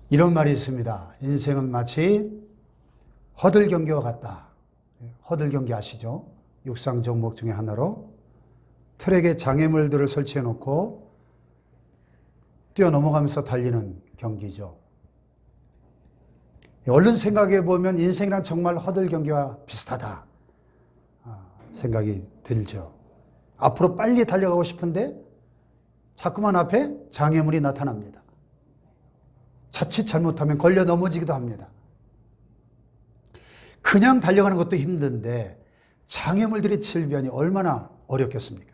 이런 말이 있습니다. 인생은 마치 허들 경기와 같다. 허들 경기 아시죠? 육상 종목 중에 하나로 트랙에 장애물들을 설치해 놓고 뛰어넘어가면서 달리는 경기죠. 얼른 생각해 보면 인생이란 정말 허들 경기와 비슷하다 생각이 들죠. 앞으로 빨리 달려가고 싶은데 자꾸만 앞에 장애물이 나타납니다. 자칫 잘못하면 걸려 넘어지기도 합니다. 그냥 달려가는 것도 힘든데 장애물들의 질변이 얼마나 어렵겠습니까?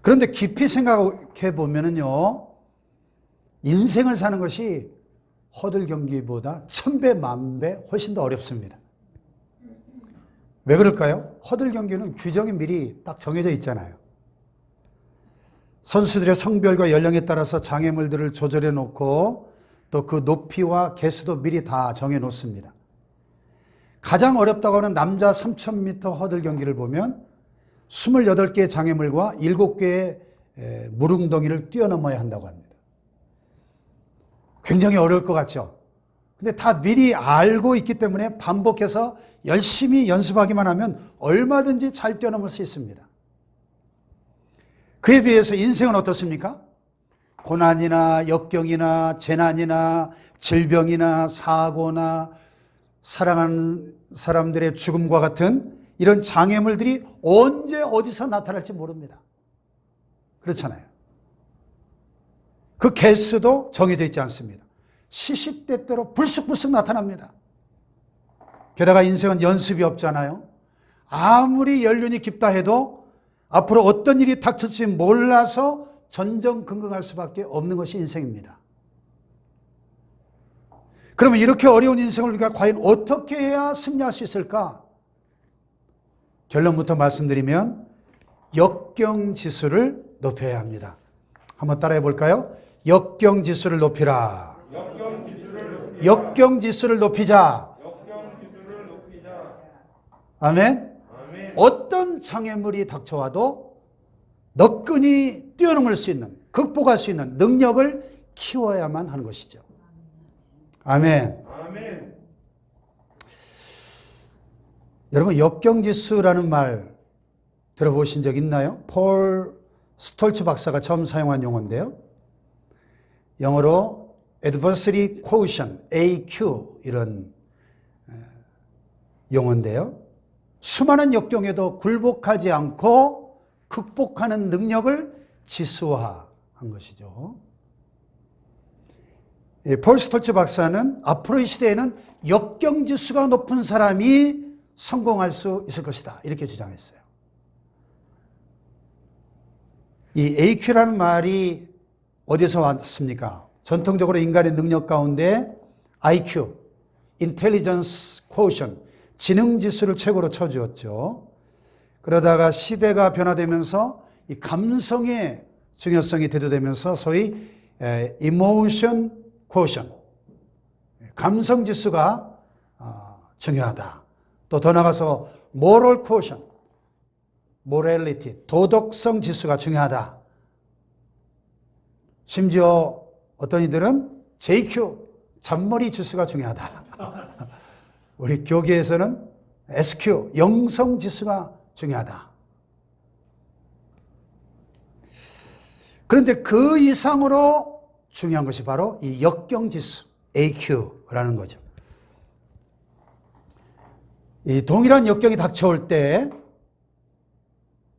그런데 깊이 생각해 보면은요, 인생을 사는 것이 허들 경기보다 1000배, 10,000배 훨씬 더 어렵습니다. 왜 그럴까요? 허들 경기는 규정이 미리 딱 정해져 있잖아요. 선수들의 성별과 연령에 따라서 장애물들을 조절해 놓고 또 그 높이와 개수도 미리 다 정해 놓습니다. 가장 어렵다고 하는 남자 3000m 허들 경기를 보면 28개의 장애물과 7개의 물웅덩이를 뛰어넘어야 한다고 합니다. 굉장히 어려울 것 같죠? 근데 다 미리 알고 있기 때문에 반복해서 열심히 연습하기만 하면 얼마든지 잘 뛰어넘을 수 있습니다. 그에 비해서 인생은 어떻습니까? 고난이나 역경이나 재난이나 질병이나 사고나 사랑하는 사람들의 죽음과 같은 이런 장애물들이 언제 어디서 나타날지 모릅니다. 그렇잖아요. 그 개수도 정해져 있지 않습니다. 시시때때로 불쑥불쑥 나타납니다. 게다가 인생은 연습이 없잖아요. 아무리 연륜이 깊다 해도 앞으로 어떤 일이 닥칠지 몰라서 전전긍긍할 수밖에 없는 것이 인생입니다. 그러면 이렇게 어려운 인생을 우리가 과연 어떻게 해야 승리할 수 있을까? 결론부터 말씀드리면 역경지수를 높여야 합니다. 한번 따라해 볼까요? 역경지수를 높이라. 역경지수를 높이자. 아멘. 어떤 장애물이 닥쳐와도 너끈히 뛰어넘을 수 있는, 극복할 수 있는 능력을 키워야만 하는 것이죠. 아멘. 아멘. 여러분, 역경지수라는 말 들어보신 적 있나요? 폴 스톨츠 박사가 처음 사용한 용어인데요. 영어로 Adversity Quotient, AQ 이런 용어인데요. 수많은 역경에도 굴복하지 않고 극복하는 능력을 지수화한 것이죠. 폴 스톨츠 박사는 앞으로의 시대에는 역경지수가 높은 사람이 성공할 수 있을 것이다 이렇게 주장했어요. 이 AQ라는 말이 어디서 왔습니까? 전통적으로 인간의 능력 가운데 IQ, Intelligence Quotient, 지능지수를 최고로 쳐주었죠. 그러다가 시대가 변화되면서 이 감성의 중요성이 대두되면서 소위 Emotion Quotient, 감성지수가 중요하다. 또 더 나가서 Moral Quotient, Morality, 도덕성 지수가 중요하다. 심지어 어떤 이들은 JQ, 잔머리 지수가 중요하다. 우리 교계에서는 SQ, 영성 지수가 중요하다. 그런데 그 이상으로 중요한 것이 바로 이 역경 지수, AQ라는 거죠. 이 동일한 역경이 닥쳐올 때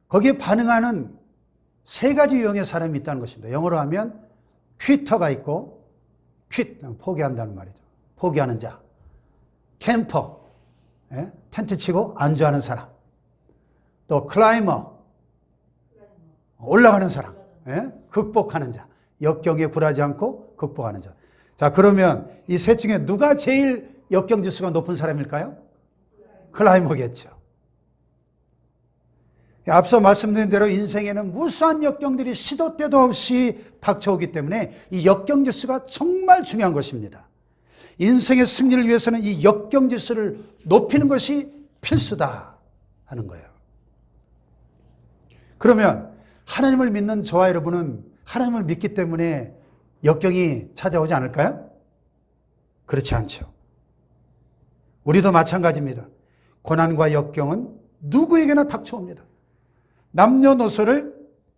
거기에 반응하는 세 가지 유형의 사람이 있다는 것입니다. 영어로 하면 퀴터가 있고, 포기한다는 말이죠. 포기하는 자. 캠퍼, 텐트 치고 안주하는 사람. 또 클라이머, 올라가는 사람. 극복하는 자. 역경에 굴하지 않고 극복하는 자. 자, 그러면 이 셋 중에 누가 제일 역경지수가 높은 사람일까요? 클라이머겠죠. 앞서 말씀드린 대로 인생에는 무수한 역경들이 시도 때도 없이 닥쳐오기 때문에 이 역경지수가 정말 중요한 것입니다. 인생의 승리를 위해서는 이 역경지수를 높이는 것이 필수다 하는 거예요. 그러면 하나님을 믿는 저와 여러분은 하나님을 믿기 때문에 역경이 찾아오지 않을까요? 그렇지 않죠. 우리도 마찬가지입니다. 고난과 역경은 누구에게나 닥쳐옵니다. 남녀노소를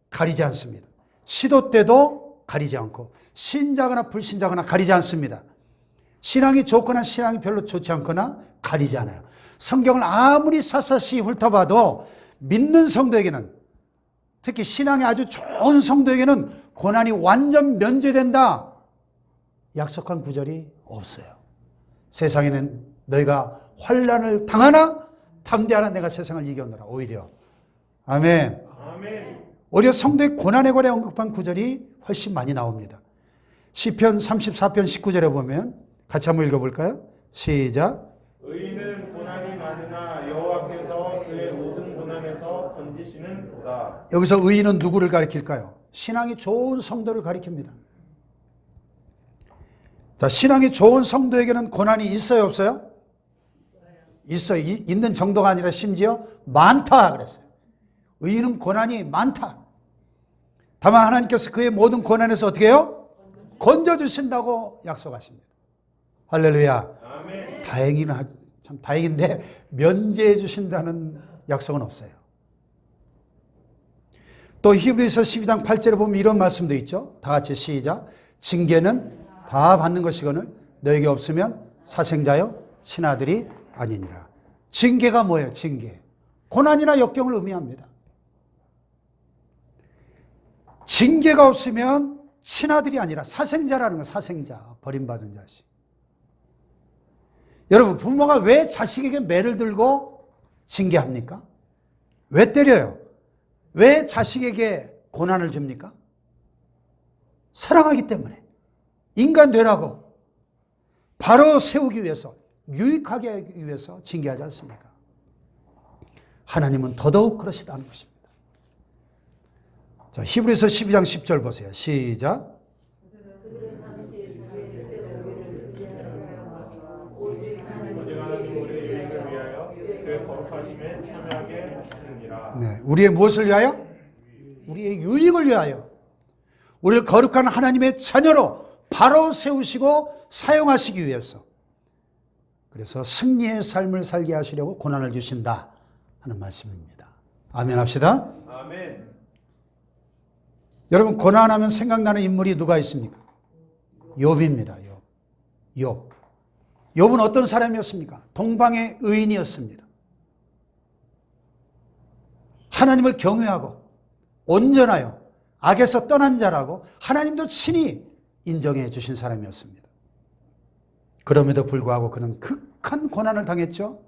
가리지 않습니다. 시도 때도 가리지 않고 신자거나 불신자거나 가리지 않습니다. 신앙이 좋거나 신앙이 별로 좋지 않거나 가리지 않아요. 성경을 아무리 샅샅이 훑어봐도 믿는 성도에게는, 특히 신앙이 아주 좋은 성도에게는 고난이 완전 면제된다 약속한 구절이 없어요. 세상에는 너희가 환난을 당하나 담대하라, 내가 세상을 이겨노라. 오히려 아멘. 오히려 성도의 고난에 관해 언급한 구절이 훨씬 많이 나옵니다. 시편 34편 19절에 보면 같이 한번 읽어볼까요? 시작. 의인은 고난이 많으나 여호와께서 그의 모든 고난에서 건지시는도다. 여기서 의인은 누구를 가리킬까요? 신앙이 좋은 성도를 가리킵니다. 자, 신앙이 좋은 성도에게는 고난이 있어요, 없어요? 있어요. 있는 정도가 아니라 심지어 많다 그랬어요. 의인은 고난이 많다. 다만 하나님께서 그의 모든 고난에서 어떻게 해요? 건져주신다고 약속하십니다. 할렐루야. 아멘. 참 다행인데 면제해 주신다는 약속은 없어요. 또 히브리서 12장 8절에 보면 이런 말씀도 있죠. 다 같이 시작. 징계는 다 받는 것이거늘 너에게 없으면 사생자여 친아들이 아니니라. 징계가 뭐예요? 징계. 고난이나 역경을 의미합니다. 징계가 없으면 친아들이 아니라 사생자라는 거, 사생자, 버림받은 자식. 여러분, 부모가 왜 자식에게 매를 들고 징계합니까? 왜 때려요? 왜 자식에게 고난을 줍니까? 사랑하기 때문에. 인간 되라고 바로 세우기 위해서, 유익하게 하기 위해서 징계하지 않습니까? 하나님은 더더욱 그러시다는 것입니다. 자, 히브리서 12장 10절 보세요. 시작. 네, 우리의 무엇을 위하여? 우리의 유익을 위하여. 우리를 거룩한 하나님의 자녀로 바로 세우시고 사용하시기 위해서. 그래서 승리의 삶을 살게 하시려고 고난을 주신다 하는 말씀입니다. 아멘 합시다. 아멘. 여러분, 고난하면 생각나는 인물이 누가 있습니까? 욥입니다. 욥. 욥은 어떤 사람이었습니까? 동방의 의인이었습니다. 하나님을 경외하고 온전하여 악에서 떠난 자라고 하나님도 친히 인정해 주신 사람이었습니다. 그럼에도 불구하고 그는 극한 고난을 당했죠.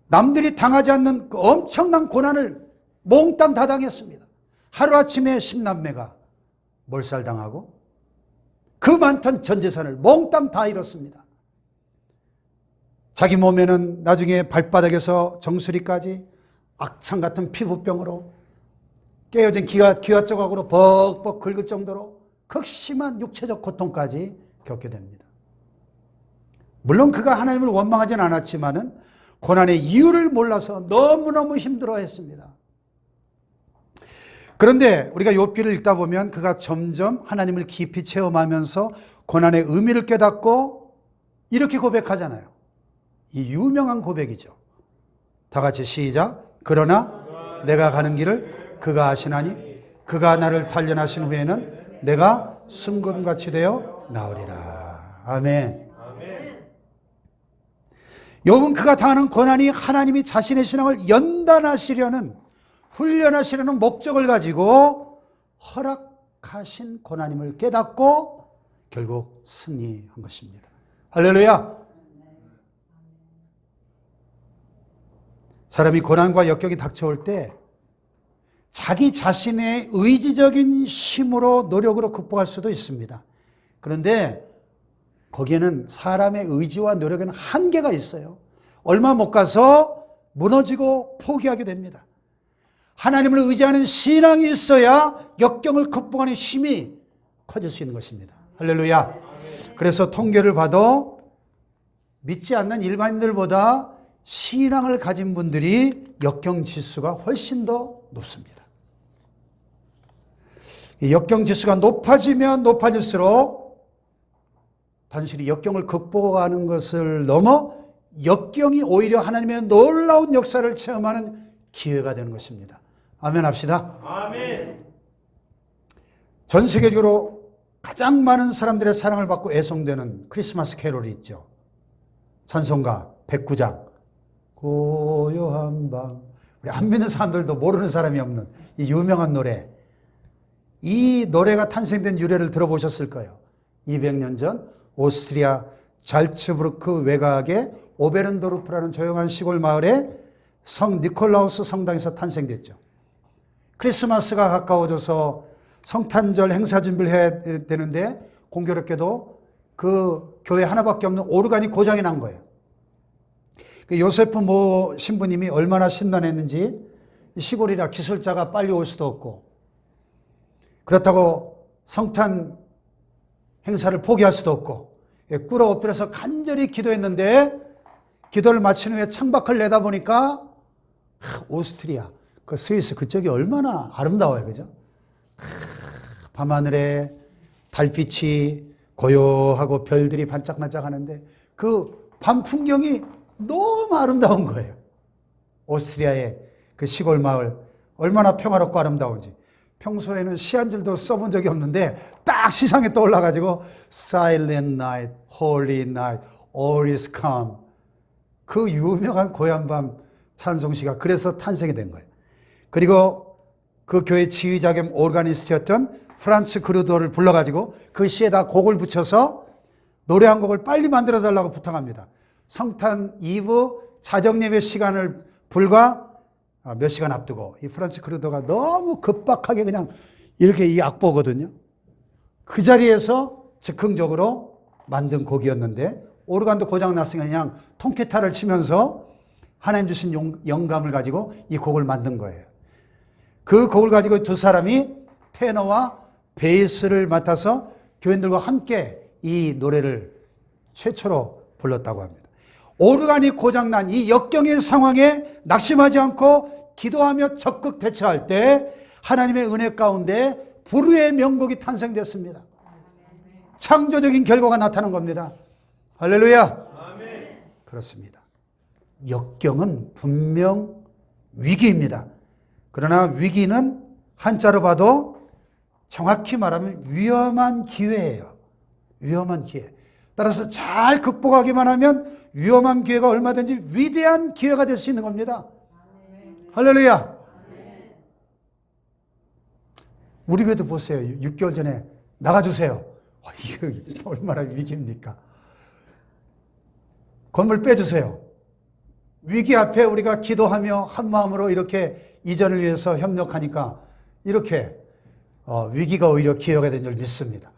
남들이 당하지 않는 그 엄청난 고난을 몽땅 다 당했습니다. 하루아침에 10남매가 몰살당하고 그 많던 전 재산을 몽땅 다 잃었습니다. 자기 몸에는 나중에 발바닥에서 정수리까지 악창 같은 피부병으로 깨어진 기와 조각으로 벅벅 긁을 정도로 극심한 육체적 고통까지 겪게 됩니다. 물론 그가 하나님을 원망하진 않았지만은 고난의 이유를 몰라서 너무너무 힘들어했습니다. 그런데 우리가 욥기를 읽다 보면 그가 점점 하나님을 깊이 체험하면서 고난의 의미를 깨닫고 이렇게 고백하잖아요. 이 유명한 고백이죠. 다 같이 시작. 그러나 내가 가는 길을 그가 아시나니 그가 나를 단련하신 후에는 내가 순금같이 되어 나으리라. 아멘. 욥은 그가 당하는 고난이 하나님이 자신의 신앙을 연단하시려는, 훈련하시려는 목적을 가지고 허락하신 고난임을 깨닫고 결국 승리한 것입니다. 할렐루야. 사람이 고난과 역경이 닥쳐올 때 자기 자신의 의지적인 힘으로 노력으로 극복할 수도 있습니다. 그런데 거기에는 사람의 의지와 노력에는 한계가 있어요. 얼마 못 가서 무너지고 포기하게 됩니다. 하나님을 의지하는 신앙이 있어야 역경을 극복하는 힘이 커질 수 있는 것입니다. 할렐루야. 그래서 통계를 봐도 믿지 않는 일반인들보다 신앙을 가진 분들이 역경 지수가 훨씬 더 높습니다. 이 역경 지수가 높아지면 높아질수록 단순히 역경을 극복하는 것을 넘어 역경이 오히려 하나님의 놀라운 역사를 체험하는 기회가 되는 것입니다. 아멘 합시다. 아멘. 전 세계적으로 가장 많은 사람들의 사랑을 받고 애송되는 크리스마스 캐롤이 있죠. 찬송가 109장 고요한 밤. 우리 안 믿는 사람들도 모르는 사람이 없는 이 유명한 노래. 이 노래가 탄생된 유래를 들어보셨을 거예요. 200년 전 오스트리아 잘츠부르크 외곽의 오베른도르프라는 조용한 시골 마을에 성 니콜라우스 성당에서 탄생됐죠. 크리스마스가 가까워져서 성탄절 행사 준비를 해야 되는데 공교롭게도 그 교회 하나밖에 없는 오르간이 고장이 난 거예요. 요세프 모 신부님이 얼마나 심란했는지 시골이라 기술자가 빨리 올 수도 없고 그렇다고 성탄 행사를 포기할 수도 없고 꿇어 엎드려서 간절히 기도했는데 기도를 마친 후에 창밖을 내다보니까 오스트리아, 그 스위스 그쪽이 얼마나 아름다워요. 그죠? 밤하늘에 달빛이 고요하고 별들이 반짝반짝하는데 그 밤 풍경이 너무 아름다운 거예요. 오스트리아의 그 시골 마을 얼마나 평화롭고 아름다운지. 평소에는 시 한 줄도 써본 적이 없는데 딱 시상에 떠올라가지고 Silent Night, Holy Night, All is Calm. 그 유명한 고향밤 찬송시가 그래서 탄생이 된 거예요. 그리고 그 교회 지휘자 겸 오르가니스트였던 프란츠 그루도를 불러가지고 그 시에다 곡을 붙여서 노래 한 곡을 빨리 만들어 달라고 부탁합니다. 성탄 이브 자정예배 시간을 불과 몇 시간 앞두고 이 프란츠 그루도가 너무 급박하게 그냥 이렇게 이 악보거든요. 그 자리에서 즉흥적으로 만든 곡이었는데 오르간도 고장났으니까 그냥 통기타를 치면서 하나님 주신 영감을 가지고 이 곡을 만든 거예요. 그 곡을 가지고 두 사람이 테너와 베이스를 맡아서 교인들과 함께 이 노래를 최초로 불렀다고 합니다. 오르간이 고장난 이 역경의 상황에 낙심하지 않고 기도하며 적극 대처할 때 하나님의 은혜 가운데 불후의 명곡이 탄생됐습니다. 창조적인 결과가 나타난 겁니다. 할렐루야. 아멘. 그렇습니다. 역경은 분명 위기입니다. 그러나 위기는 한자로 봐도 정확히 말하면 위험한 기회예요. 위험한 기회. 따라서 잘 극복하기만 하면 위험한 기회가 얼마든지 위대한 기회가 될 수 있는 겁니다. 할렐루야. 우리 교회도 보세요. 6개월 전에 나가주세요. 이거 얼마나 위기입니까? 건물 빼주세요. 위기 앞에 우리가 기도하며 한 마음으로 이렇게 이전을 위해서 협력하니까 이렇게 위기가 오히려 기회가 된 줄 믿습니다.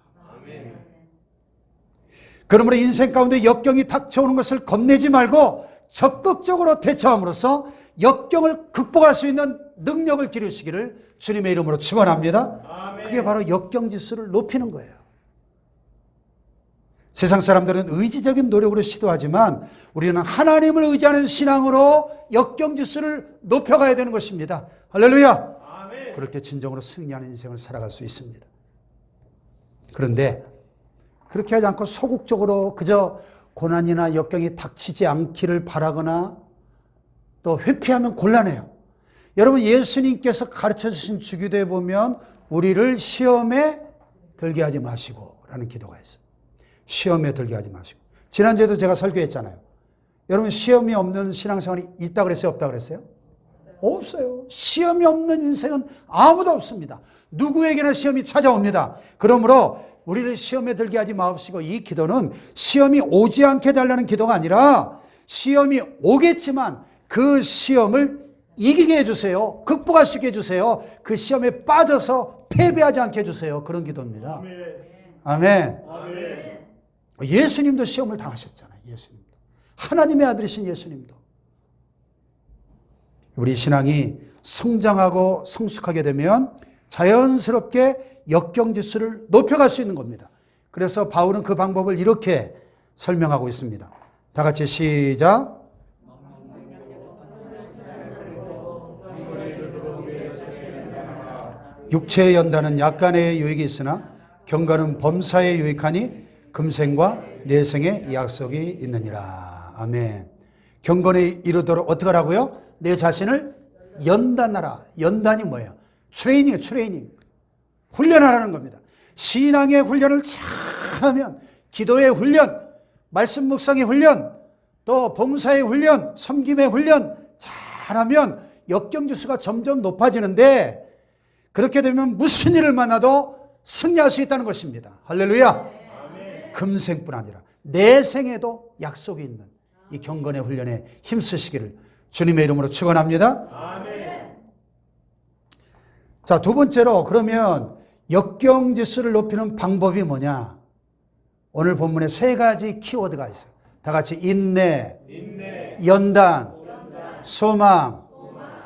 그러므로 인생 가운데 역경이 닥쳐오는 것을 겁내지 말고 적극적으로 대처함으로써 역경을 극복할 수 있는 능력을 기르시기를 주님의 이름으로 축원합니다. 아멘. 그게 바로 역경 지수를 높이는 거예요. 세상 사람들은 의지적인 노력으로 시도하지만 우리는 하나님을 의지하는 신앙으로 역경 지수를 높여가야 되는 것입니다. 할렐루야. 아멘. 그럴 때 진정으로 승리하는 인생을 살아갈 수 있습니다. 그런데 그렇게 하지 않고 소극적으로 그저 고난이나 역경이 닥치지 않기를 바라거나 또 회피하면 곤란해요. 여러분 예수님께서 가르쳐 주신 주기도에 보면 우리를 시험에 들게 하지 마시고 라는 기도가 있어요. 시험에 들게 하지 마시고. 지난주에도 제가 설교했잖아요. 여러분 시험이 없는 신앙생활이 있다 그랬어요? 없다 그랬어요? 없어요. 시험이 없는 인생은 아무도 없습니다. 누구에게나 시험이 찾아옵니다. 그러므로 우리를 시험에 들게 하지 마시고 이 기도는 시험이 오지 않게 달라는 기도가 아니라 시험이 오겠지만 그 시험을 이기게 해주세요. 극복할 수 있게 해주세요. 그 시험에 빠져서 패배하지 않게 해주세요. 그런 기도입니다. 아멘. 아멘. 예수님도 시험을 당하셨잖아요. 예수님도. 하나님의 아들이신 예수님도. 우리 신앙이 성장하고 성숙하게 되면 자연스럽게 역경지수를 높여갈 수 있는 겁니다. 그래서 바울은 그 방법을 이렇게 설명하고 있습니다. 다 같이 시작. 육체의 연단은 약간의 유익이 있으나 경건은 범사에 유익하니 금생과 내생의 약속이 있느니라. 아멘. 경건에 이르도록 어떻게 하라고요? 내 자신을 연단하라. 연단이 뭐예요? 트레이닝이에요. 트레이닝. 훈련하라는 겁니다. 신앙의 훈련을 잘하면, 기도의 훈련, 말씀 묵상의 훈련, 또 봉사의 훈련, 섬김의 훈련 잘하면 역경지수가 점점 높아지는데, 그렇게 되면 무슨 일을 만나도 승리할 수 있다는 것입니다. 할렐루야. 금생뿐 아니라 내생에도 약속이 있는 이 경건의 훈련에 힘쓰시기를 주님의 이름으로 축원합니다. 자, 두 번째로 그러면 역경지수를 높이는 방법이 뭐냐? 오늘 본문에 세 가지 키워드가 있어요. 다 같이 인내, 연단, 소망.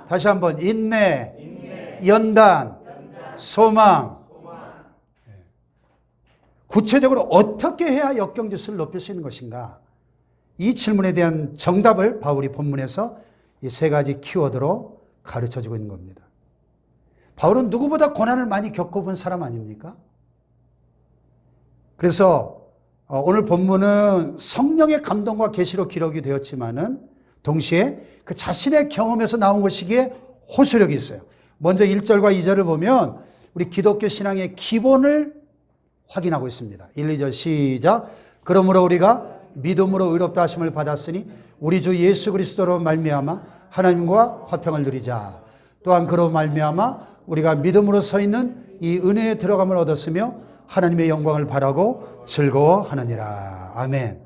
다시 한번 인내, 연단, 소망. 구체적으로 어떻게 해야 역경지수를 높일 수 있는 것인가? 이 질문에 대한 정답을 바울이 본문에서 이 세 가지 키워드로 가르쳐주고 있는 겁니다. 바울은 누구보다 고난을 많이 겪어본 사람 아닙니까? 그래서 오늘 본문은 성령의 감동과 계시로 기록이 되었지만은 동시에 그 자신의 경험에서 나온 것이기에 호소력이 있어요. 먼저 1절과 2절을 보면 우리 기독교 신앙의 기본을 확인하고 있습니다. 1, 2절 시작. 그러므로 우리가 믿음으로 의롭다 하심을 받았으니 우리 주 예수 그리스도로 말미암아 하나님과 화평을 누리자. 또한 그로 말미암아 우리가 믿음으로 서 있는 이 은혜에 들어감을 얻었으며 하나님의 영광을 바라고 즐거워하느니라. 아멘.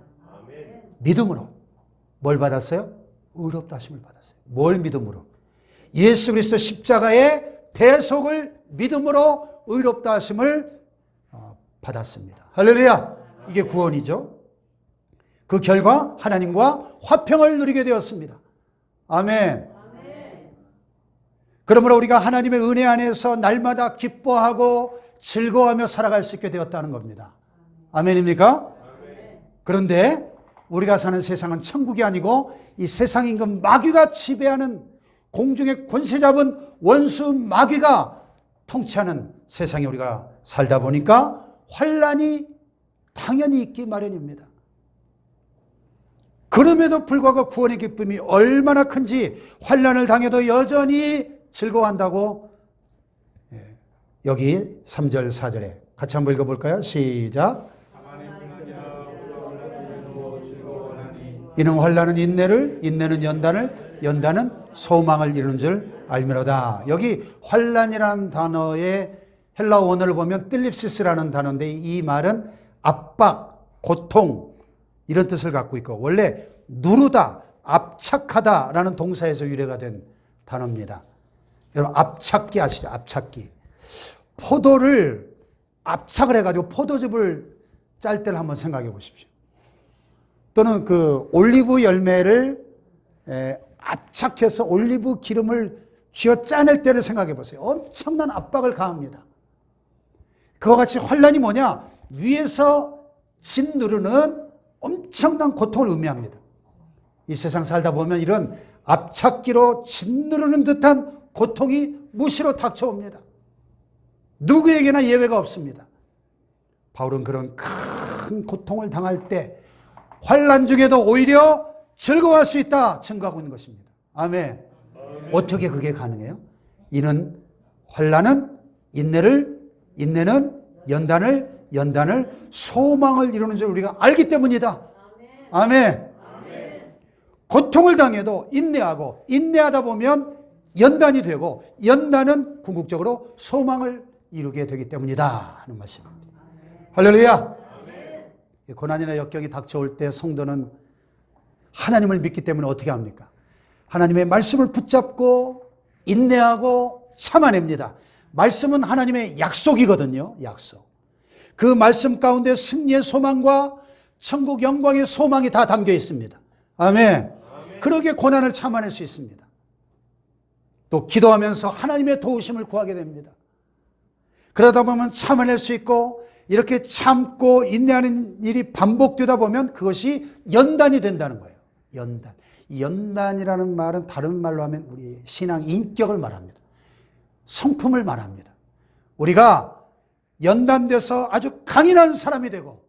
믿음으로 뭘 받았어요? 의롭다 하심을 받았어요. 뭘 믿음으로? 예수 그리스도 십자가의 대속을 믿음으로 의롭다 하심을 받았습니다. 할렐루야. 이게 구원이죠. 그 결과 하나님과 화평을 누리게 되었습니다. 아멘. 그러므로 우리가 하나님의 은혜 안에서 날마다 기뻐하고 즐거워하며 살아갈 수 있게 되었다는 겁니다. 아멘입니까? 그런데 우리가 사는 세상은 천국이 아니고 이 세상 임금 마귀가 지배하는, 공중의 권세 잡은 원수 마귀가 통치하는 세상에 우리가 살다 보니까 환난이 당연히 있기 마련입니다. 그럼에도 불구하고 구원의 기쁨이 얼마나 큰지 환난을 당해도 여전히 즐거워한다고 여기 3절 4절에 같이 한번 읽어볼까요? 시작. 이는 환난은 인내를, 인내는 연단을, 연단은 소망을 이루는 줄 알미로다. 여기 환난이라는 단어의 헬라어 원어를 보면 뜰립시스라는 단어인데 이 말은 압박, 고통 이런 뜻을 갖고 있고 원래 누르다, 압착하다라는 동사에서 유래가 된 단어입니다. 여러분 압착기 아시죠? 압착기. 포도를 압착을 해가지고 포도즙을 짤 때를 한번 생각해 보십시오. 또는 그 올리브 열매를 압착해서 올리브 기름을 쥐어 짜낼 때를 생각해 보세요. 엄청난 압박을 가합니다. 그와 같이 환난이 뭐냐? 위에서 짓누르는 엄청난 고통을 의미합니다. 이 세상 살다 보면 이런 압착기로 짓누르는 듯한 고통이 무시로 닥쳐옵니다. 누구에게나 예외가 없습니다. 바울은 그런 큰 고통을 당할 때 환난 중에도 오히려 즐거워할 수 있다 증거하고 있는 것입니다. 아멘. 어떻게 그게 가능해요? 이는 환난은 인내를, 인내는 연단을, 연단을 소망을 이루는 줄 우리가 알기 때문이다. 아멘. 고통을 당해도 인내하고 인내하다 보면 연단이 되고 연단은 궁극적으로 소망을 이루게 되기 때문이다 하는 말씀입니다. 할렐루야. 고난이나 역경이 닥쳐올 때 성도는 하나님을 믿기 때문에 어떻게 합니까? 하나님의 말씀을 붙잡고 인내하고 참아냅니다. 말씀은 하나님의 약속이거든요. 약속. 그 말씀 가운데 승리의 소망과 천국 영광의 소망이 다 담겨 있습니다. 아멘. 그러기에 고난을 참아낼 수 있습니다. 또 기도하면서 하나님의 도우심을 구하게 됩니다. 그러다 보면 참아낼 수 있고 이렇게 참고 인내하는 일이 반복되다 보면 그것이 연단이 된다는 거예요. 연단. 이 연단이라는 말은 다른 말로 하면 우리 신앙 인격을 말합니다. 성품을 말합니다. 우리가 연단돼서 아주 강인한 사람이 되고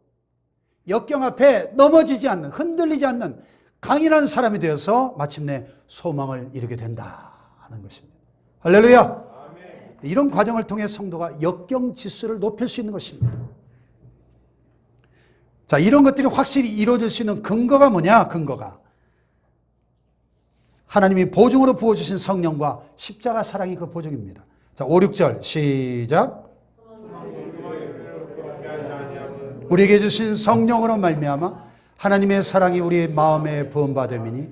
역경 앞에 넘어지지 않는, 흔들리지 않는 강인한 사람이 되어서 마침내 소망을 이루게 된다 하는 것입니다. 할렐루야. 아멘. 이런 과정을 통해 성도가 역경 지수를 높일 수 있는 것입니다. 자, 이런 것들이 확실히 이루어질 수 있는 근거가 뭐냐? 근거가 하나님이 보증으로 부어주신 성령과 십자가 사랑이 그 보증입니다. 자, 5, 6절 시작. 우리에게 주신 성령으로 말미암아 하나님의 사랑이 우리 마음에 부음받음이니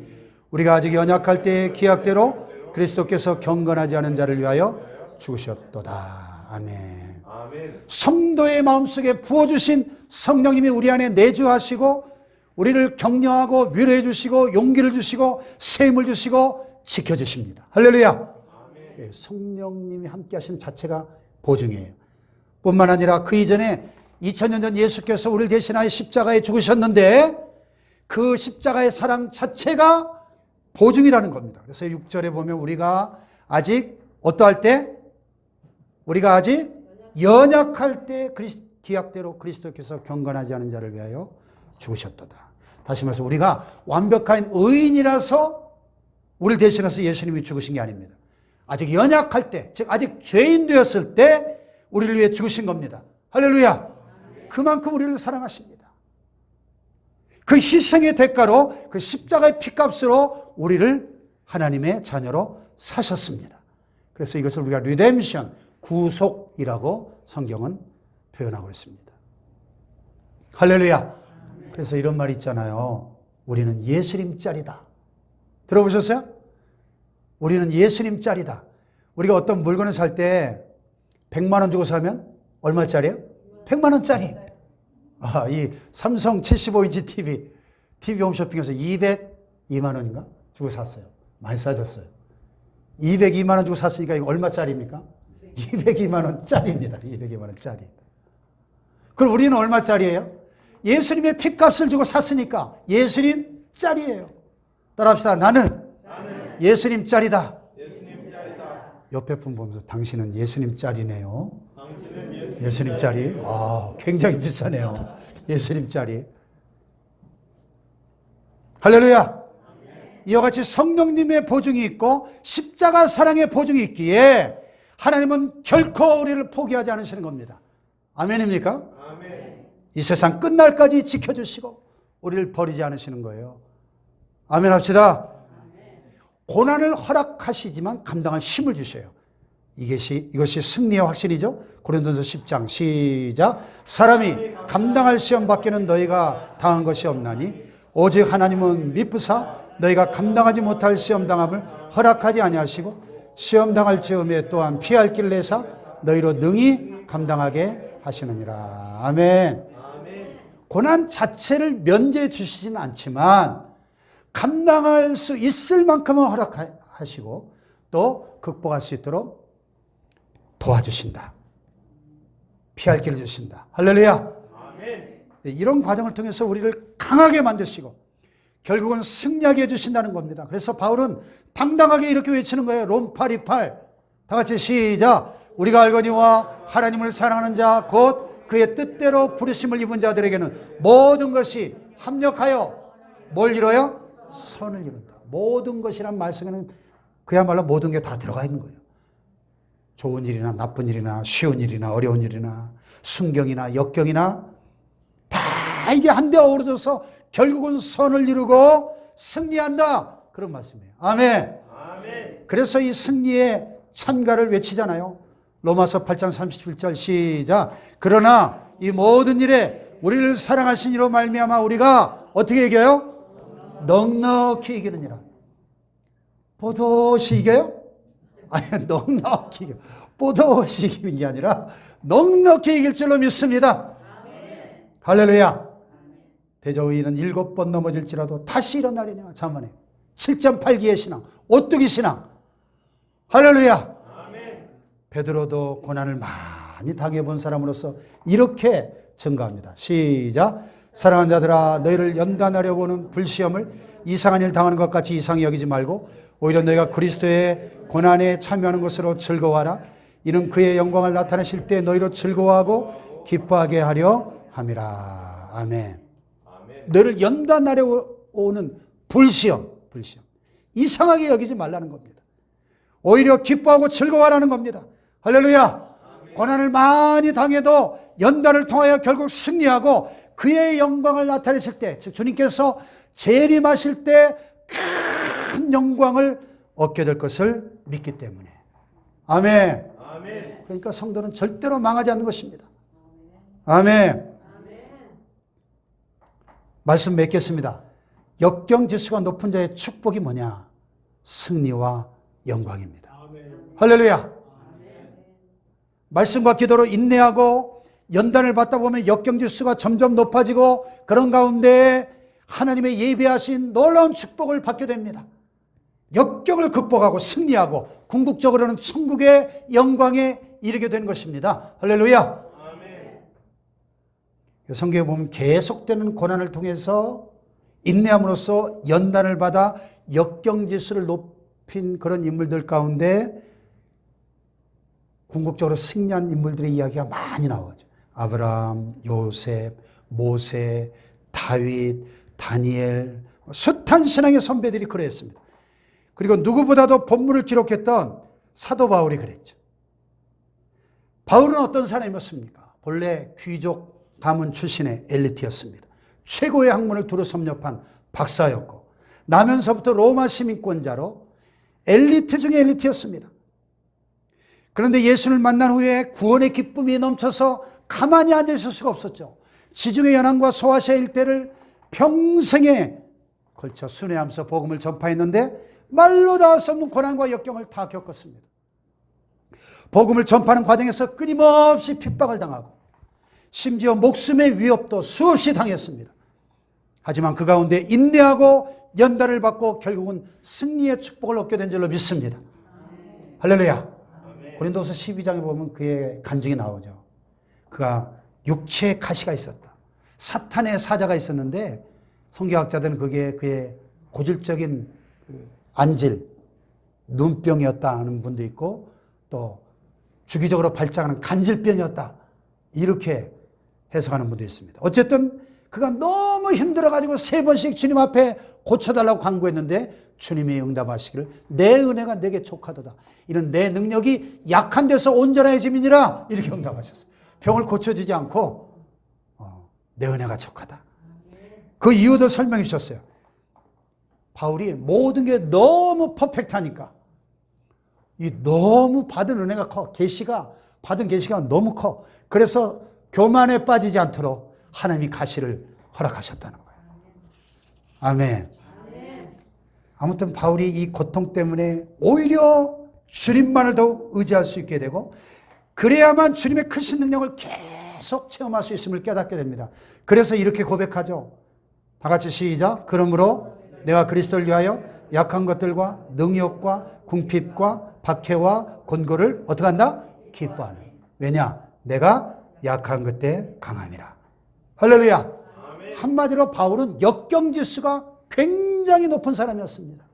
우리가 아직 연약할 때의 기약대로 그리스도께서 경건하지 않은 자를 위하여 죽으셨도다. 아멘. 아멘. 성도의 마음속에 부어주신 성령님이 우리 안에 내주하시고 우리를 격려하고 위로해 주시고 용기를 주시고 세임을 주시고 지켜주십니다. 할렐루야. 예, 성령님이 함께 하신 자체가 보증이에요. 뿐만 아니라 그 이전에 2000년 전 예수께서 우리를 대신하여 십자가에 죽으셨는데 그 십자가의 사랑 자체가 보증이라는 겁니다. 그래서 6절에 보면 우리가 아직 어떠할 때? 우리가 아직 연약할 때 기약대로 그리스도께서 경건하지 않은 자를 위하여 죽으셨도다. 다시 말해서 우리가 완벽한 의인이라서 우리를 대신해서 예수님이 죽으신 게 아닙니다. 아직 연약할 때, 즉 아직 죄인 되었을 때 우리를 위해 죽으신 겁니다. 할렐루야. 그만큼 우리를 사랑하십니다. 그 희생의 대가로 그 십자가의 피값으로 우리를 하나님의 자녀로 사셨습니다. 그래서 이것을 우리가 리뎀션, 구속이라고 성경은 표현하고 있습니다. 할렐루야. 그래서 이런 말이 있잖아요. 우리는 예수님짜리다. 들어보셨어요? 우리는 예수님짜리다. 우리가 어떤 물건을 살 때 100만 원 주고 사면 얼마짜리예요? 100만 원짜리. 이 삼성 75인치 TV 홈쇼핑에서 202만 원인가? 주고 샀어요. 많이 싸졌어요. 202만 원 주고 샀으니까 이거 얼마짜리입니까? 202만 원짜리입니다. 202만 원짜리. 그럼 우리는 얼마짜리예요? 예수님의 피값을 주고 샀으니까 예수님짜리예요. 따라합시다. 나는 예수님짜리다. 옆에 분 보면서 당신은 예수님짜리네요. 예수님짜리. 굉장히 비싸네요. 예수님짜리. 할렐루야. 이와 같이 성령님의 보증이 있고 십자가 사랑의 보증이 있기에 하나님은 결코 우리를 포기하지 않으시는 겁니다. 아멘입니까? 아멘. 이 세상 끝날까지 지켜주시고 우리를 버리지 않으시는 거예요. 아멘 합시다. 고난을 허락하시지만 감당할 힘을 주셔요. 이것이 승리의 확신이죠. 고린도서 10장 시작. 사람이 감당할 시험 밖에는 너희가 당한 것이 없나니 오직 하나님은 미쁘사 너희가 감당하지 못할 시험 당함을 허락하지 아니하시고 시험 당할 즈음에 또한 피할 길을 내사 너희로 능히 감당하게 하시느니라. 아멘. 고난 자체를 면제해 주시지는 않지만 감당할 수 있을 만큼은 허락하시고 또 극복할 수 있도록 도와주신다. 피할 길을 주신다. 할렐루야. 아멘. 이런 과정을 통해서 우리를 강하게 만드시고 결국은 승리하게 해주신다는 겁니다. 그래서 바울은 당당하게 이렇게 외치는 거예요. 롬 8:28. 다 같이 시작. 우리가 알거니와 하나님을 사랑하는 자 곧 그의 뜻대로 부르심을 입은 자들에게는 모든 것이 합력하여 뭘 이뤄요? 선을 이룬다. 모든 것이란 말씀에는 그야말로 모든 게 다 들어가 있는 거예요. 좋은 일이나 나쁜 일이나 쉬운 일이나 어려운 일이나 순경이나 역경이나 다 이게 한데 어우러져서 결국은 선을 이루고 승리한다. 그런 말씀이에요. 아멘. 아멘. 그래서 이 승리의 찬가를 외치잖아요. 로마서 8장 37절 시작. 그러나 이 모든 일에 우리를 사랑하신 이로 말미암아 우리가 어떻게 이겨요? 넉넉히 이기느니라. 보도시 이겨요? 아니, 넉넉히 이겨. 보도시 이기는 게 아니라 넉넉히 이길 줄로 믿습니다. 할렐루야. 대저의인은 7번 넘어질지라도 다시 일어나려냐. 자문에 7.8기의 신앙, 오뚜기 신앙. 할렐루야. 베드로도 고난을 많이 당해본 사람으로서 이렇게 증거합니다. 시작. 사랑하는 자들아 너희를 연단하려고 하는 불시험을 이상한 일 당하는 것 같이 이상히 여기지 말고 오히려 너희가 그리스도의 고난에 참여하는 것으로 즐거워하라. 이는 그의 영광을 나타내실 때 너희로 즐거워하고 기뻐하게 하려 함이라. 아멘. 너를 연단하려 오는 불시험, 이상하게 여기지 말라는 겁니다. 오히려 기뻐하고 즐거워하라는 겁니다. 할렐루야. 고난을 많이 당해도 연단을 통하여 결국 승리하고 그의 영광을 나타내실 때, 즉 주님께서 재림하실 때 큰 영광을 얻게 될 것을 믿기 때문에. 아멘. 그러니까 성도는 절대로 망하지 않는 것입니다. 아멘. 말씀 맺겠습니다. 역경지수가 높은 자의 축복이 뭐냐? 승리와 영광입니다. 할렐루야. 말씀과 기도로 인내하고 연단을 받다 보면 역경지수가 점점 높아지고 그런 가운데 하나님의 예비하신 놀라운 축복을 받게 됩니다. 역경을 극복하고 승리하고 궁극적으로는 천국의 영광에 이르게 되는 것입니다. 할렐루야. 성경에 보면 계속되는 고난을 통해서 인내함으로써 연단을 받아 역경지수를 높인 그런 인물들 가운데 궁극적으로 승리한 인물들의 이야기가 많이 나오죠. 아브라함, 요셉, 모세, 다윗, 다니엘, 숱한 신앙의 선배들이 그랬습니다. 그리고 누구보다도 본문을 기록했던 사도 바울이 그랬죠. 바울은 어떤 사람이었습니까? 본래 귀족 가문 출신의 엘리트였습니다. 최고의 학문을 두루 섭렵한 박사였고 나면서부터 로마 시민권자로 엘리트 중에 엘리트였습니다. 그런데 예수를 만난 후에 구원의 기쁨이 넘쳐서 가만히 앉아있을 수가 없었죠. 지중해 연안과 소아시아 일대를 평생에 걸쳐 순회하면서 복음을 전파했는데 말로 닿을 수 없는 고난과 역경을 다 겪었습니다. 복음을 전파하는 과정에서 끊임없이 핍박을 당하고 심지어 목숨의 위협도 수없이 당했습니다. 하지만 그 가운데 인내하고 연단을 받고 결국은 승리의 축복을 얻게 된 줄로 믿습니다. 할렐루야. 고린도서 12장에 보면 그의 간증이 나오죠. 그가 육체의 가시가 있었다. 사탄의 사자가 있었는데 성경학자들은 그게 그의 고질적인 안질, 눈병이었다 하는 분도 있고 또 주기적으로 발작하는 간질병이었다 이렇게 해석하는 분도 있습니다. 어쨌든 그가 너무 힘들어가지고 3번씩 주님 앞에 고쳐달라고 간구했는데 주님이 응답하시기를 내 은혜가 내게 족하도다. 이는 내 능력이 약한 데서 온전해짐이니라 이렇게 응답하셨어요. 병을 고쳐주지 않고 내 은혜가 족하다. 그 이유도 설명해 주셨어요. 바울이 모든 게 너무 퍼펙트하니까 이 너무 받은 은혜가 커. 받은 계시가 너무 커. 그래서 교만에 빠지지 않도록 하나님이 가시를 허락하셨다는 거예요. 아멘. 아무튼 바울이 이 고통 때문에 오히려 주님만을 더욱 의지할 수 있게 되고 그래야만 주님의 크신 능력을 계속 체험할 수 있음을 깨닫게 됩니다. 그래서 이렇게 고백하죠. 다 같이 시작. 그러므로 내가 그리스도를 위하여 약한 것들과 능욕과 궁핍과 박해와 곤고를 어떻게 한다? 기뻐하는. 왜냐? 내가 약한 그때 강함이라. 할렐루야. 한마디로 바울은 역경지수가 굉장히 높은 사람이었습니다.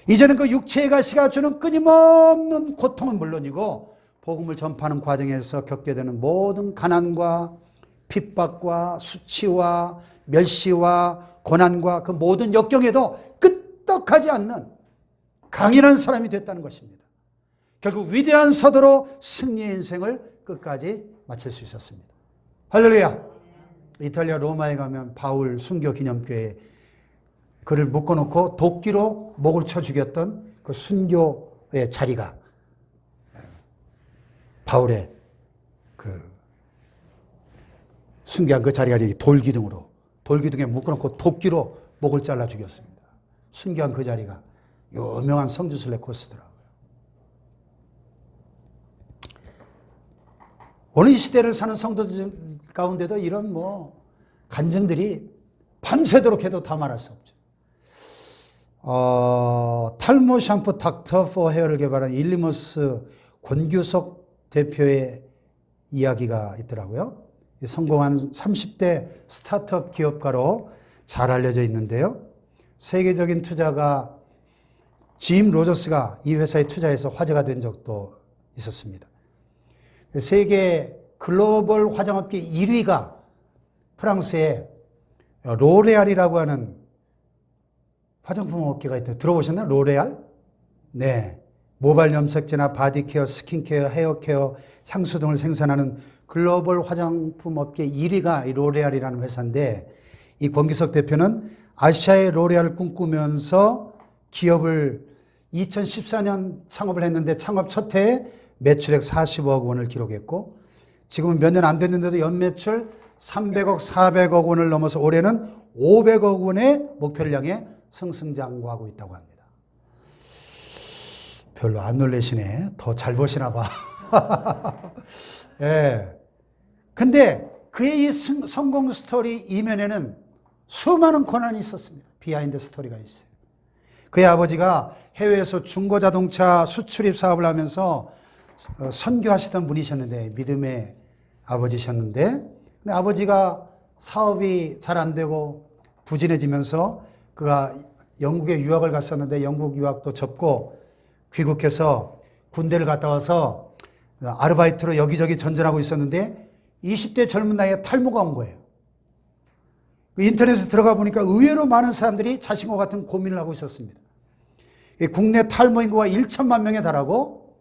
이제는 그 육체의 가시가 주는 끊임없는 고통은 물론이고 복음을 전파하는 과정에서 겪게 되는 모든 가난과 핍박과 수치와 멸시와 고난과 그 모든 역경에도 끄떡하지 않는 강인한 사람이 됐다는 것입니다. 결국 위대한 서도로 승리의 인생을 끝까지 마칠 수 있었습니다. 할렐루야. 이탈리아 로마에 가면 바울 순교 기념교회에 그를 묶어놓고 도끼로 목을 쳐 죽였던 그 순교의 자리가 바울의 그 순교한 그 자리가 돌기둥에 묶어놓고 도끼로 목을 잘라 죽였습니다. 순교한 그 자리가 유명한 성지순례 코스더라고요. 오늘 이 시대를 사는 성도들 가운데도 이런 간증들이 밤새도록 해도 다 말할 수 없죠. 탈모 샴푸 닥터 포 헤어를 개발한 일리머스 권규석 대표의 이야기가 있더라고요. 성공한 30대 스타트업 기업가로 잘 알려져 있는데요. 세계적인 투자가 짐 로저스가 이 회사에 투자해서 화제가 된 적도 있었습니다. 세계 글로벌 화장업계 1위가 프랑스의 로레알이라고 하는 화장품 업계가 있대요. 들어보셨나요? 로레알? 네. 모발 염색제나 바디케어, 스킨케어, 헤어케어, 향수 등을 생산하는 글로벌 화장품 업계 1위가 이 로레알이라는 회사인데, 이 권기석 대표는 아시아의 로레알을 꿈꾸면서 기업을 2014년 창업을 했는데 창업 첫 해에 매출액 40억 원을 기록했고, 지금은 몇 년 안 됐는데도 연매출 300억, 400억 원을 넘어서 올해는 500억 원의 목표를 향해 승승장구하고 있다고 합니다. 별로 안 놀라시네. 더 잘 버시나 봐. 예. 근데 그의 이 성공 스토리 이면에는 수많은 고난이 있었습니다. 비하인드 스토리가 있어요. 그의 아버지가 해외에서 중고자동차 수출입 사업을 하면서 선교하시던 분이셨는데, 믿음의 아버지셨는데, 근데 아버지가 사업이 잘 안 되고 부진해지면서 그가 영국에 유학을 갔었는데 영국 유학도 접고 귀국해서 군대를 갔다 와서 아르바이트로 여기저기 전전하고 있었는데 20대 젊은 나이에 탈모가 온 거예요. 인터넷에 들어가 보니까 의외로 많은 사람들이 자신과 같은 고민을 하고 있었습니다. 국내 탈모 인구가 1천만 명에 달하고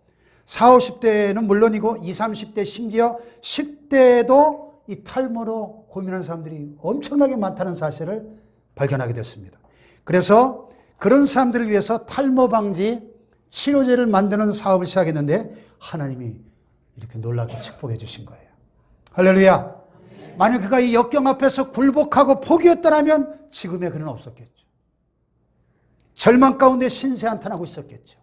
40, 50대는 물론이고 20, 30대 심지어 10대에도 이 탈모로 고민하는 사람들이 엄청나게 많다는 사실을 발견하게 됐습니다. 그래서 그런 사람들을 위해서 탈모 방지 치료제를 만드는 사업을 시작했는데 하나님이 이렇게 놀랍게 축복해 주신 거예요. 할렐루야. 만약 그가 이 역경 앞에서 굴복하고 포기했더라면 지금의 그는 없었겠죠. 절망 가운데 신세 한탄하고 있었겠죠.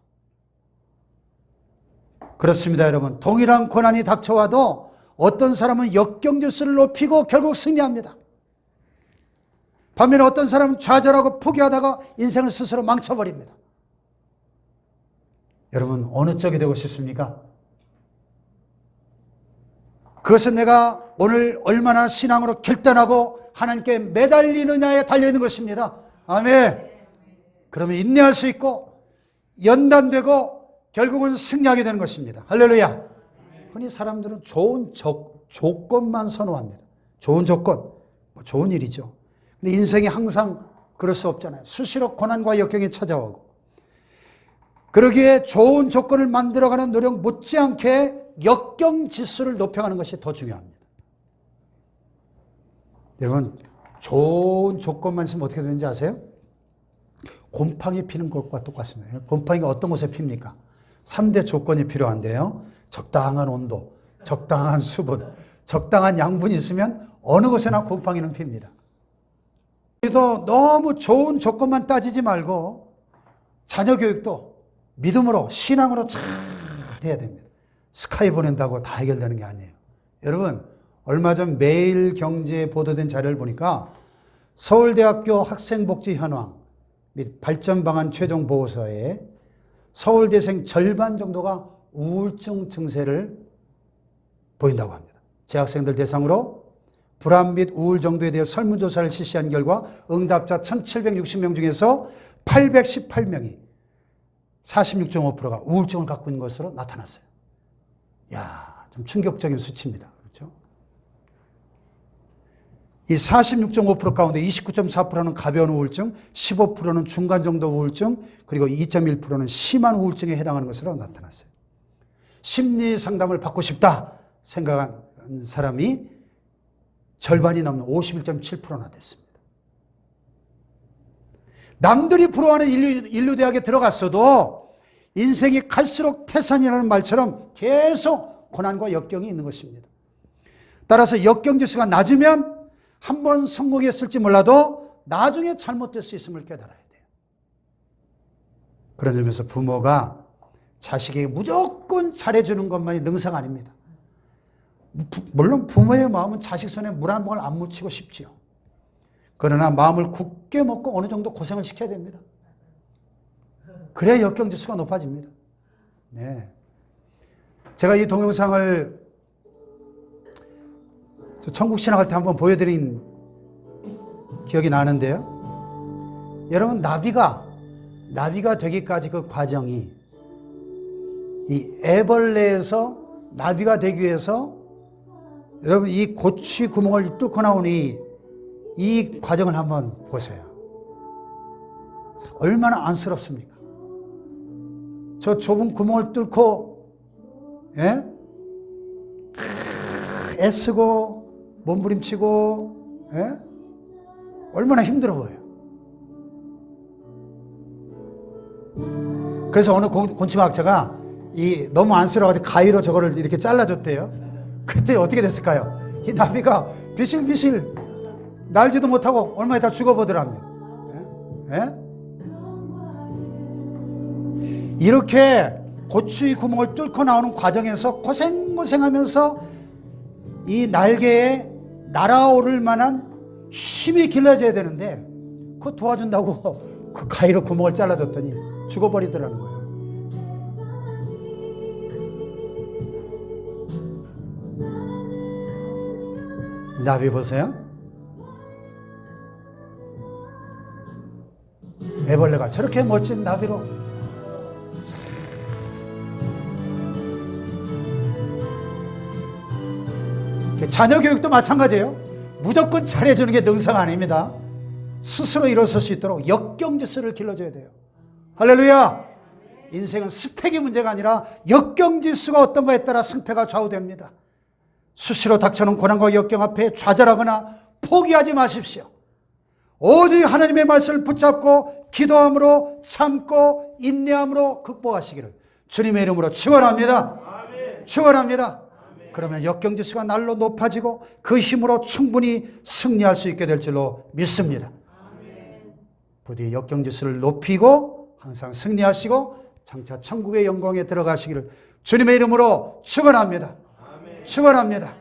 그렇습니다, 여러분. 동일한 고난이 닥쳐와도 어떤 사람은 역경지수를 높이고 결국 승리합니다. 반면에 어떤 사람은 좌절하고 포기하다가 인생을 스스로 망쳐버립니다. 여러분, 어느 쪽이 되고 싶습니까? 그것은 내가 오늘 얼마나 신앙으로 결단하고 하나님께 매달리느냐에 달려있는 것입니다. 아멘. 그러면 인내할 수 있고 연단되고 결국은 승리하게 되는 것입니다. 할렐루야. 흔히 사람들은 좋은 조건만 선호합니다. 좋은 조건, 좋은 일이죠. 근데 인생이 항상 그럴 수 없잖아요. 수시로 고난과 역경이 찾아오고, 그러기에 좋은 조건을 만들어가는 노력 못지않게 역경 지수를 높여가는 것이 더 중요합니다. 여러분, 좋은 조건만 있으면 어떻게 되는지 아세요? 곰팡이 피는 것과 똑같습니다. 곰팡이가 어떤 곳에 핍니까? 3대 조건이 필요한데요. 적당한 온도, 적당한 수분, 적당한 양분이 있으면 어느 곳에나 곰팡이는 핍니다. 우리도 너무 좋은 조건만 따지지 말고 자녀 교육도 믿음으로, 신앙으로 잘 해야 됩니다. 스카이 보낸다고 다 해결되는 게 아니에요. 여러분, 얼마 전 매일경제에 보도된 자료를 보니까 서울대학교 학생복지 현황 및 발전 방안 최종 보고서에 서울대생 절반 정도가 우울증 증세를 보인다고 합니다. 재학생들 대상으로 불안 및 우울 정도에 대해 설문조사를 실시한 결과 응답자 1760명 중에서 818명이 46.5%가 우울증을 갖고 있는 것으로 나타났어요. 야, 좀 충격적인 수치입니다. 그렇죠? 이 46.5% 가운데 29.4%는 가벼운 우울증, 15%는 중간 정도 우울증, 그리고 2.1%는 심한 우울증에 해당하는 것으로 나타났어요. 심리 상담을 받고 싶다 생각한 사람이 절반이 넘는 51.7%나 됐습니다. 남들이 부러워하는 인류대학에 들어갔어도 인생이 갈수록 태산이라는 말처럼 계속 고난과 역경이 있는 것입니다. 따라서 역경지수가 낮으면 한 번 성공했을지 몰라도 나중에 잘못될 수 있음을 깨달아야 돼요. 그런 점에서 부모가 자식에게 무조건 잘해주는 것만이 능사가 아닙니다. 물론 부모의 마음은 자식 손에 물 한 방울 안 묻히고 싶지요. 그러나 마음을 굳게 먹고 어느 정도 고생을 시켜야 됩니다. 그래야 역경지수가 높아집니다. 네. 제가 이 동영상을 천국 신학할 때 한번 보여드린 기억이 나는데요. 여러분, 나비가 나비가 되기까지 그 과정이, 이 애벌레에서 나비가 되기 위해서 여러분 이 고추 구멍을 뚫고 나온 이 과정을 한번 보세요. 얼마나 안쓰럽습니까? 저 좁은 구멍을 뚫고 애쓰고 몸부림치고 얼마나 힘들어 보여요. 그래서 어느 곤충학자가 너무 안쓰러워가지고 가위로 저거를 이렇게 잘라줬대요. 그때 어떻게 됐을까요? 이 나비가 비실비실 날지도 못하고 얼마 있다 죽어보더랍니다. 이렇게 고추의 구멍을 뚫고 나오는 과정에서 고생하면서 이 날개에 날아오를 만한 힘이 길러져야 되는데 그거 도와준다고 그 가위로 구멍을 잘라줬더니 죽어버리더라는 거예요. 나비 보세요. 애벌레가 저렇게 멋진 나비로 자녀 교육도 마찬가지예요. 무조건 잘해주는 게 능사가 아닙니다. 스스로 일어설 수 있도록 역경지수를 길러줘야 돼요. 할렐루야. 인생은 스펙이 문제가 아니라 역경지수가 어떤가에 따라 승패가 좌우됩니다. 수시로 닥쳐오는 고난과 역경 앞에 좌절하거나 포기하지 마십시오. 오직 하나님의 말씀을 붙잡고 기도함으로 참고 인내함으로 극복하시기를 주님의 이름으로 축원합니다. 축원합니다. 그러면 역경지수가 날로 높아지고 그 힘으로 충분히 승리할 수 있게 될 줄로 믿습니다. 부디 역경지수를 높이고 항상 승리하시고 장차 천국의 영광에 들어가시기를 주님의 이름으로 축원합니다. 축원합니다.